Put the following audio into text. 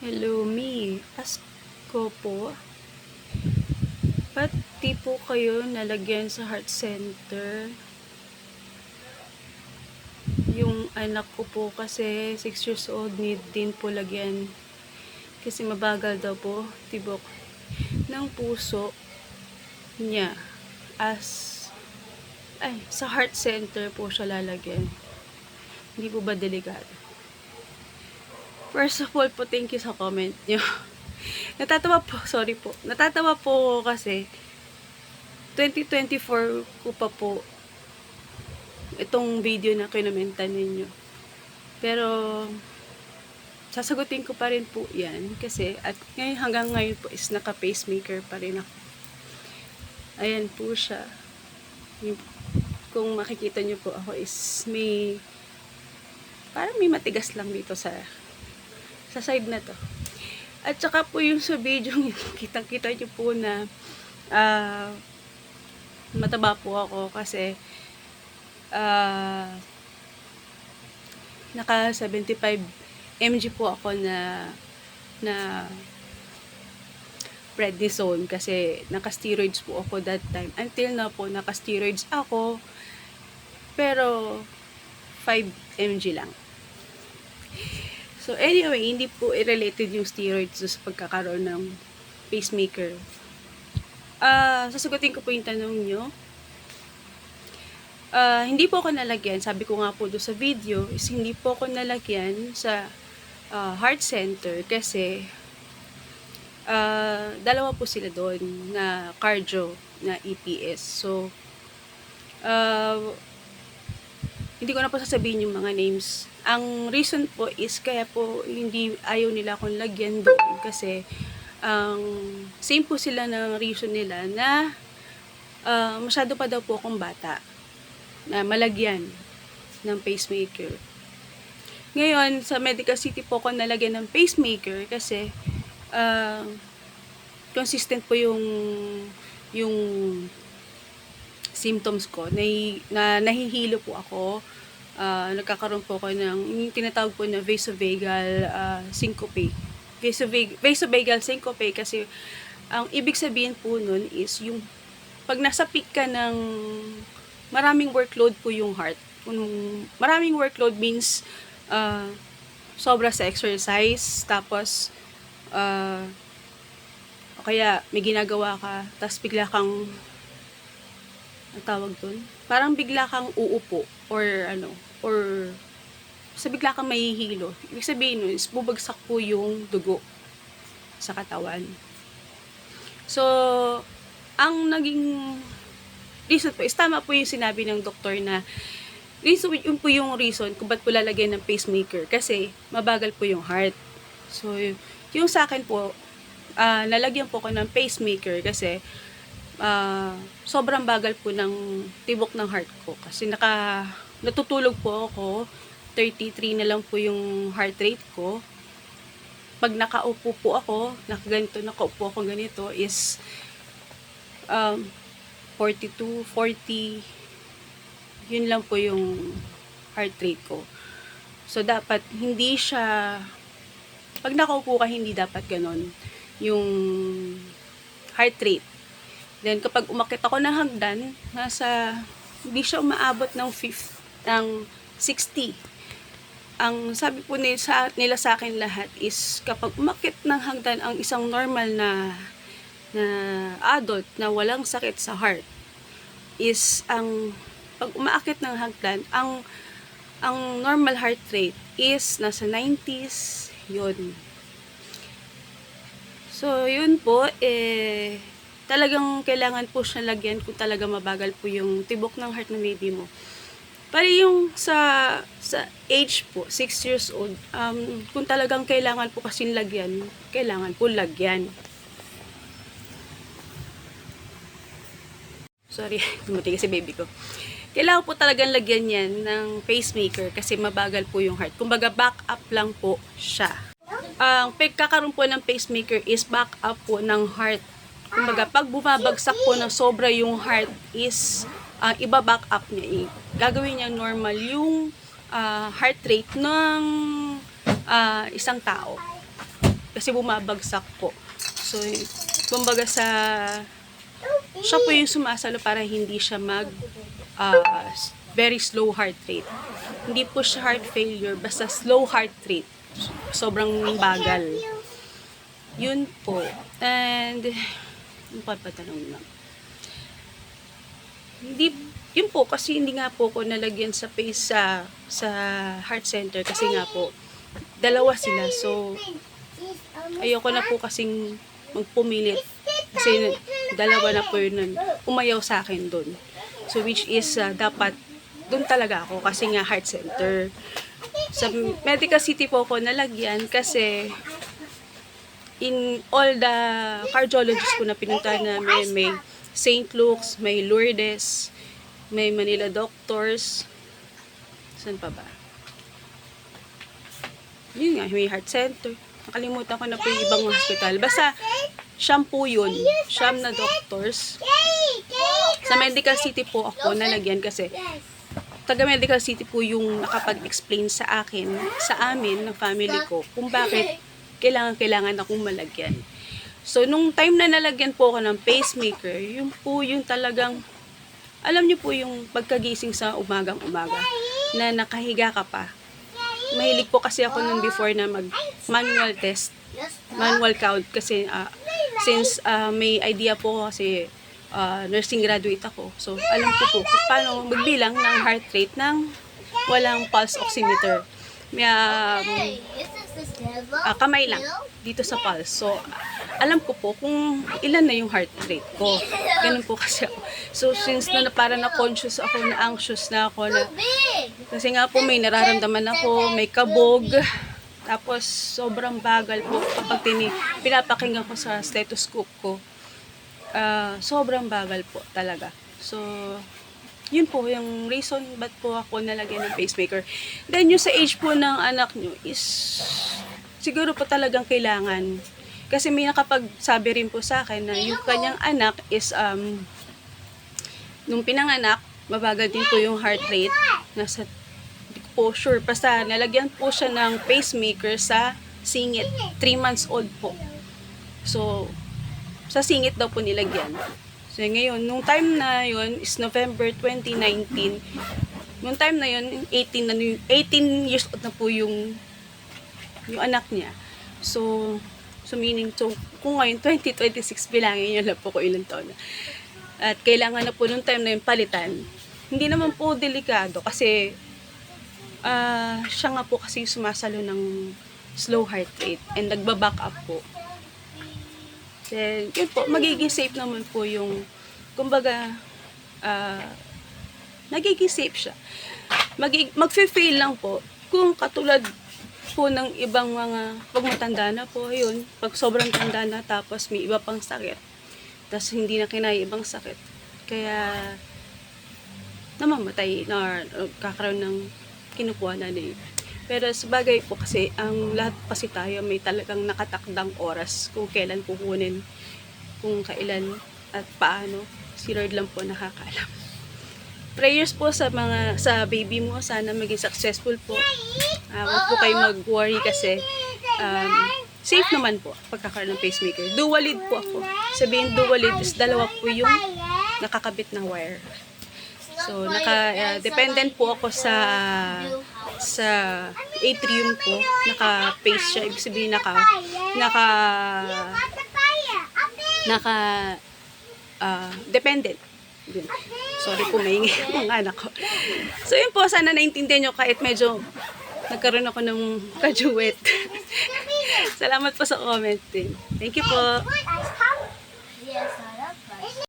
Hello, me. Ask ko po, ba't di po kayo nalagyan sa heart center? Yung anak ko po kasi 6 years old, need din po lagyan. Kasi mabagal daw po tibok ng puso niya. Sa heart center po siya lalagyan. Hindi po ba delikado? First of all po, thank you sa comment nyo. Natatawa po kasi 2024 ko pa po itong video na kinumenta ninyo. Pero, sasagutin ko pa rin po yan. Kasi, at ngayon, hanggang ngayon po is naka-pacemaker pa rin ako. Ayan po siya. Kung makikita nyo po ako is parang may matigas lang dito sa side na to. At saka po yung sa video, kitang-kita nyo po na mataba po ako kasi naka 75 mg po ako na prednisone kasi naka-steroids po ako that time. Until na po, naka-steroids ako pero 5 mg lang. So anyway, hindi po related yung steroids sa pagkakaroon ng pacemaker. Sasagutin ko po yung tanong nyo. Hindi po ako nalagyan, sabi ko nga po doon sa video, is hindi po ako nalagyan sa heart center kasi dalawa po sila doon na cardio na EPS. So, hindi ko na po sasabihin yung mga names. Ang reason po is kaya po hindi ayaw nila akong lagyan doon kasi same po sila ng reason nila na masyado pa daw po akong bata na malagyan ng pacemaker. Ngayon, sa Medical City po ako nalagyan ng pacemaker kasi consistent po yung symptoms ko. Nahihilo po ako. Nagkakaroon po ako ng yung tinatawag po na vasovagal syncope. Vasovagal syncope kasi ang ibig sabihin po nun is yung pag nasa peak ka ng maraming workload po yung heart. Maraming workload means sobra sa exercise, tapos o kaya may ginagawa ka, tapos bigla kang tawag dun, parang bigla kang uupo or bigla kang mahihilo. Ibig sabihin nun is bubagsak po yung dugo sa katawan. So, ang naging reason po is tama po yung sinabi ng doktor na yun po yung reason kung ba't po lalagyan ng pacemaker kasi mabagal po yung heart. So, yung sa akin po, nalagyan po ko ng pacemaker kasi sobrang bagal po ng tibok ng heart ko kasi natutulog po ako, 33 na lang po yung heart rate ko. Pag nakaupo po ako, nakaupo ako ganito is 42, 40, yun lang po yung heart rate ko. So, dapat hindi siya, pag nakaupo ka, hindi dapat ganon yung heart rate. Then, kapag umakit ako ng hagdan, hindi siya umaabot ng 60. Ang sabi po nila sa akin lahat is, kapag umakit ng hagdan ang isang normal na adult na walang sakit sa heart is pag umaakit ng hagdan ang normal heart rate is nasa 90s yun. So yun po talagang kailangan po siya lagyan kung talaga mabagal po yung tibok ng heart ng baby mo. Pari yung sa age po 6 years old, kung talagang kailangan po kasing lagyan, kailangan po lagyan. Sorry, dumating si baby ko. Kailangan po talagang lagyan yan ng pacemaker kasi mabagal po yung heart. Kumbaga, back up lang po siya. Ang pagkakaroon po ng pacemaker is back up po ng heart. Kumbaga, pag bumabagsak po ng sobra yung heart is iba-back up niya. Gagawin niya normal yung heart rate ng isang tao. kasi bumabagsak po. So, kumbaga siya po yung sumasalo para hindi siya very slow heart rate. Hindi po siya heart failure, basta slow heart rate. Sobrang bagal. Yun po. And, ano pa patanong lang? Hindi, yun po, kasi hindi nga po ko nalagyan sa sa heart center kasi nga po, dalawa sila. So, ayoko na po kasing magpumilit kasi dalawa na po yun umayaw sa akin doon. So, which is dapat doon talaga ako kasi nga heart center. Sa Medical City po ako nalagyan kasi in all the cardiologists po na pinuntahan namin, may St. Luke's, may Lourdes, may Manila Doctors. Saan pa ba? Yun nga, may heart center. Nakalimutan ko na po yung ibang hospital. Basta, Siyam po yun. Siyam na doctors. Sa Medical City po ako nalagyan kasi taga Medical City po yung nakapag-explain sa akin, sa amin, ng family ko, kung bakit kailangan akong malagyan. So, nung time na nalagyan po ako ng pacemaker, yun po yung talagang, alam niyo po yung pagkagising sa umagang-umaga, na nakahiga ka pa. Mahilig po kasi ako nung before na mag-manual test, manual count, kasi since may idea po kasi nursing graduate ako. So, alam ko po kung paano magbilang ng heart rate ng walang pulse oximeter. May, kamay lang dito sa pulse. So, alam ko po kung ilan na yung heart rate ko. Ganun po kasi ako. So, since na parang na-conscious ako, na-anxious na ako, kasi nga po may nararamdaman ako, may kabog, tapos sobrang bagal po kapag pinapakinggan ko sa stethoscope ko. Sobrang bagal po talaga. So, yun po yung reason ba't po ako nalagyan ng pacemaker. Then yung sa age po ng anak nyo is siguro po talagang kailangan. Kasi may nakapagsabi rin po sa akin na yung kanyang anak is nung pinanganak, mabagal din po yung heart rate. Nasa, hindi ko po sure, basta nalagyan po siya ng pacemaker sa singit. 3 months old po. So, sa singit daw po nilagyan. So, ngayon, nung time na yun is November 2019. Nung time na yun, 18 years old na po yung anak niya. So meaning, kung ngayon 2026, bilangin nyo lang po kung ilang taon na. At kailangan na po nung time na yun palitan. Hindi naman po delikado kasi siya nga po kasi sumasalo ng slow heart rate and nagbaback up po. Then, yun po, magiging safe naman po yung, kumbaga, nagiging safe siya. Mag-fail lang po kung katulad po ng ibang mga, pag matanda na po, yun, pag sobrang tanda na, tapos may iba pang sakit, tapos hindi na kinaya ibang sakit, kaya namamatay na kakaroon ng kinukuha na nila. Pero sabagay po kasi, ang lahat kasi tayo may talagang nakatakdang oras kung kailan kukunin, kung kailan at paano. Si Lord lang po nakakaalam. Prayers po sa baby mo, sana maging successful po. Huwag po kayo mag-worry kasi safe naman po pagkakaroon ng pacemaker. Dual-lead po ako. Sabihin dual-lead is dalawa po yung nakakabit na wire. So, dependent po ako sa atrium ko. Naka-pace siya. Ibig sabihin dependent. Yun. Sorry po, maingay mga anak ko. So, yun po. Sana naintindihan nyo kahit medyo nagkaroon ako ng kajuwet. Salamat po sa comment din. Thank you po.